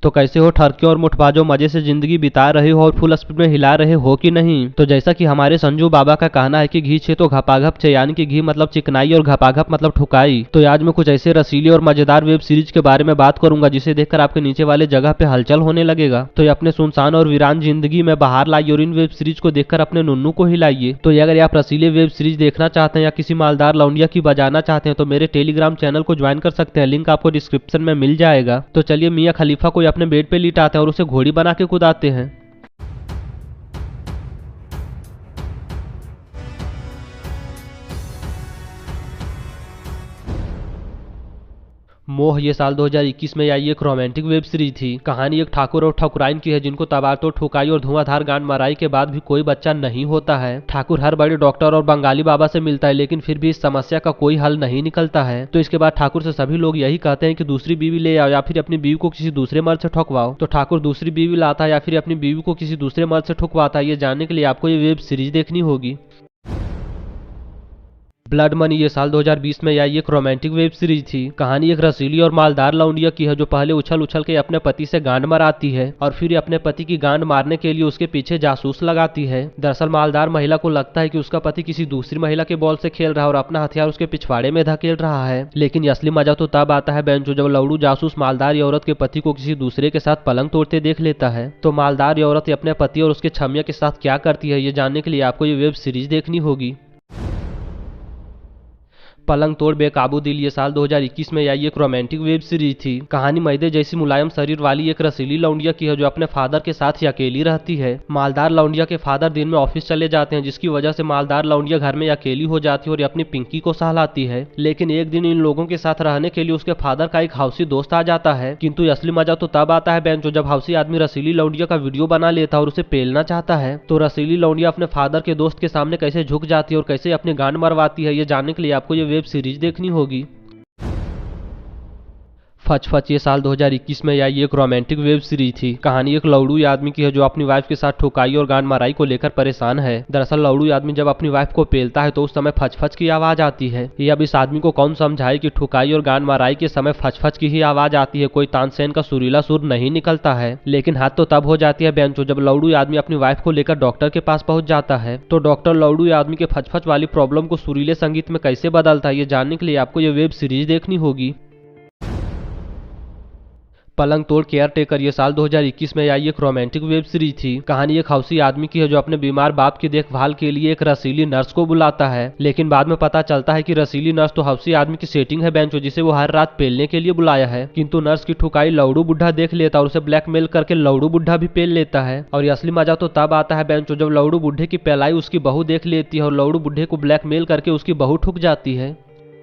तो कैसे हो ठरके और मुठबाजों, मजे से जिंदगी बिता रहे हो और फुल स्पीड में हिला रहे हो कि नहीं। तो जैसा कि हमारे संजू बाबा का कहना है कि घी छे तो घपाघप छे, यानी कि घी मतलब चिकनाई और घपाघप मतलब ठुकाई। तो आज मैं कुछ ऐसे रसीली और मजेदार वेब सीरीज के बारे में बात करूंगा जिसे देखकर आपके नीचे वाले जगह पे हलचल होने लगेगा। तो ये अपने सुनसान और वीरान जिंदगी में बाहर लाइए और इन वेब सीरीज को देखकर अपने नुन्नू को हिलाइए। तो ये अगर आप रसीले वेब सीरीज देखना चाहते हैं या किसी मालदार लौंडिया की बजाना चाहते हैं तो मेरे टेलीग्राम चैनल को ज्वाइन कर सकते हैं, लिंक आपको डिस्क्रिप्शन में मिल जाएगा। तो चलिए मियां खलीफा को अपने बेड पे लिटाते हैं और उसे घोड़ी बना के कुदाते हैं। मोह ये साल 2021 में आई एक रोमांटिक वेब सीरीज थी। कहानी एक ठाकुर और ठाकुराइन की है जिनको तबारतोड़ ठुकाई और धुआंधार गांड मराई के बाद भी कोई बच्चा नहीं होता है। ठाकुर हर बड़े डॉक्टर और बंगाली बाबा से मिलता है लेकिन फिर भी इस समस्या का कोई हल नहीं निकलता है। तो इसके बाद ठाकुर से सभी लोग यही कहते हैं कि दूसरी बीवी ले आओ या फिर अपनी बीवी को किसी दूसरे मर्द से ठुकवाओ। तो ठाकुर दूसरी बीवी लाता है या फिर अपनी बीवी को किसी दूसरे मर्द से ठुकवाता है, ये जानने के लिए आपको ये वेब सीरीज देखनी होगी। ब्लड मनी ये साल 2020 में आई एक रोमांटिक वेब सीरीज थी। कहानी एक रसीली और मालदार लौंडिया की है जो पहले उछल उछल के अपने पति से गांड मराती है और फिर अपने पति की गांड मारने के लिए उसके पीछे जासूस लगाती है। दरअसल मालदार महिला को लगता है कि उसका पति किसी दूसरी महिला के बॉल से खेल रहा है और अपना हथियार उसके पिछवाड़े में धकेल रहा है। लेकिन असली मजा तो तब आता है बेंचो जब लौड़ू जासूस मालदार औरत के पति को किसी दूसरे के साथ पलंग तोड़ते देख लेता है। तो मालदार औरत अपने पति और उसके छमिया के साथ क्या करती है, ये जानने के लिए आपको ये वेब सीरीज देखनी होगी। पलंग तोड़ बेकाबू दिल ये साल 2021 में आई एक रोमांटिक वेब सीरीज थी। कहानी मैदे जैसी मुलायम शरीर वाली एक रसीली लौंडिया की है जो अपने फादर के साथ ही अकेली रहती है। मालदार लौंडिया के फादर दिन में ऑफिस चले जाते हैं जिसकी वजह से मालदार लौंडिया घर में अकेली हो जाती है और अपनी पिंकी को सहलाती है। लेकिन एक दिन इन लोगों के साथ रहने के लिए उसके फादर का एक हौसी दोस्त आ जाता है। किंतु असली मजा तो तब आता है बेंचो जब हौसी आदमी रसीली लौंडिया का वीडियो बना लेता है और उसे पेलना चाहता है। तो रसीली लौंडिया अपने फादर के दोस्त के सामने कैसे झुक जाती है और कैसे अपनी गांड मरवाती है, ये जानने के लिए आपको ये वेब सीरीज देखनी होगी। फच फच ये साल 2021 में आई एक रोमांटिक वेब सीरीज थी। कहानी एक लौड़ू आदमी की है जो अपनी वाइफ के साथ ठुकाई और गांड मराई को लेकर परेशान है। दरअसल लौड़ू आदमी जब अपनी वाइफ को पेलता है तो उस समय फच फच की आवाज आती है। ये अब इस आदमी को कौन समझाए कि ठुकाई और गांड मराई के समय फच फच की ही आवाज आती है, कोई तानसेन का सुरीला सुर नहीं निकलता है। लेकिन हाथ तो तब हो जाती है बेंचो जब लौड़ू आदमी अपनी वाइफ को लेकर डॉक्टर के पास पहुंच जाता है। तो डॉक्टर लौड़ू आदमी के फच फच वाली प्रॉब्लम को सुरीले संगीत में कैसे बदलता है, ये जानने के लिए आपको ये वेब सीरीज देखनी होगी। पलंग तोड़ केयर टेकर ये साल 2021 में आई एक रोमांटिक वेब सीरीज थी। कहानी एक हौसी आदमी की है जो अपने बीमार बाप की देखभाल के लिए एक रसीली नर्स को बुलाता है। लेकिन बाद में पता चलता है कि रसीली नर्स तो हौसी आदमी की सेटिंग है बेंचो जिसे वो हर रात पेलने के लिए बुलाया है। किंतु नर्स की ठुकाई लौड़ू बुढ़ा देख लेता और उसे ब्लैकमेल करके लौड़ू बुढ़ा भी पेल लेता है। और ये असली मजा तो तब आता है बेंचो जब लौड़ू बुढ़े की पेलाई उसकी बहू देख लेती है और लौड़ू बुढ़े को ब्लैकमेल करके उसकी बहू ठुक जाती है।